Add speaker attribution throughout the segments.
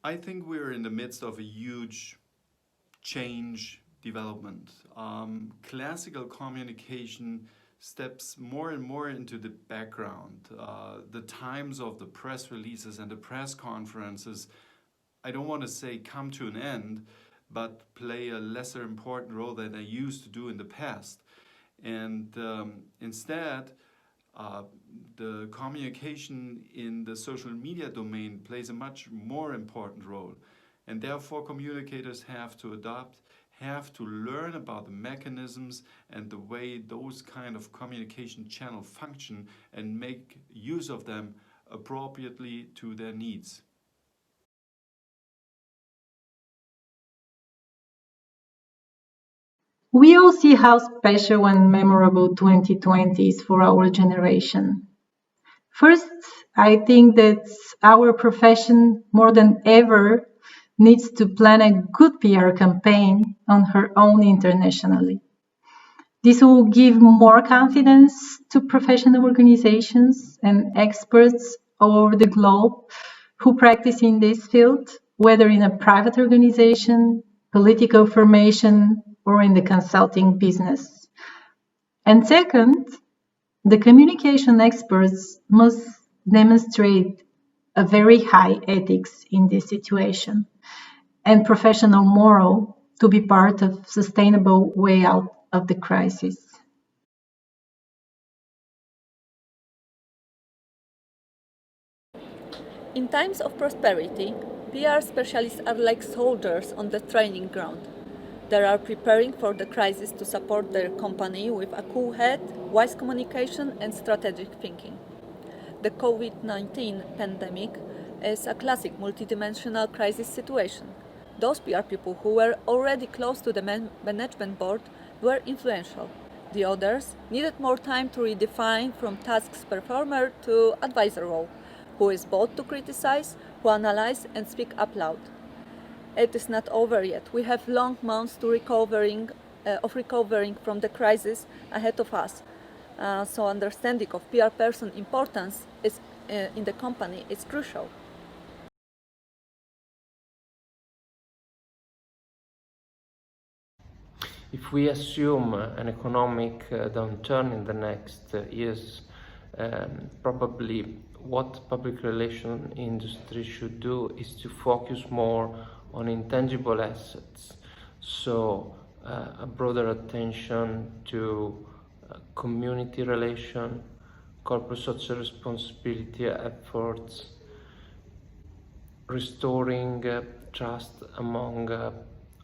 Speaker 1: I think we're in the midst of a huge change development. Classical communication steps more and more into the background. The times of the press releases and the press conferences, I don't want to say come to an end, but play a lesser important role than they used to do in the past. And instead, the communication in the social media domain plays a much more important role. And therefore, communicators have to adapt, have to learn about the mechanisms and the way those kind of communication channels function and make use of them appropriately to their needs.
Speaker 2: We all see how special and memorable 2020 is for our generation. First, I think that our profession, more than ever, needs to plan a good PR campaign on her own internationally. This will give more confidence to professional organizations and experts all over the globe who practice in this field, whether in a private organization, political formation, or in the consulting business. And second, the communication experts must demonstrate a very high ethics in this situation and professional moral to be part of sustainable way out of the crisis.
Speaker 3: In times of prosperity, PR specialists are like soldiers on the training ground. They are preparing for the crisis to support their company with a cool head, wise communication, and strategic thinking. The Covid-19 pandemic is a classic multidimensional crisis situation. Those PR people who were already close to the management board were influential. The others needed more time to redefine from tasks performer to advisor role, who is both to criticize, who analyze, and speak up loud. It is not over yet. We have long months to recovering from the crisis ahead of us. So understanding of PR person importance is in the company is crucial.
Speaker 4: If we assume an economic downturn in the next years, probably what public relation industry should do is to focus more on intangible assets, so a broader attention to community relation, corporate social responsibility efforts, restoring trust among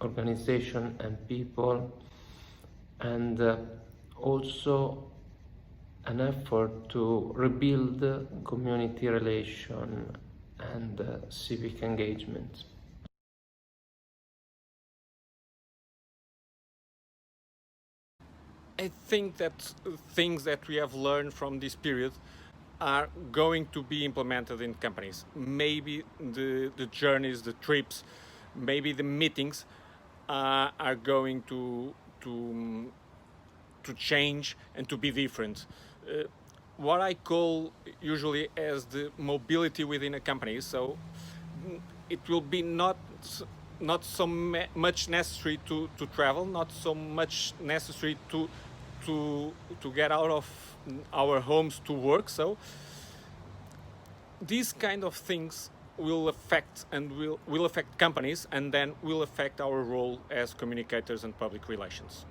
Speaker 4: organization and people, and also an effort to rebuild community relation and civic engagement.
Speaker 5: I think that things that we have learned from this period are going to be implemented in companies. Maybe the journeys, the trips, maybe the meetings are going to change and to be different. What I call usually as the mobility within a company. So it will be not so much necessary to travel, not so much necessary to get out of our homes to work. So these kind of things will affect companies, and then will affect our role as communicators and public relations.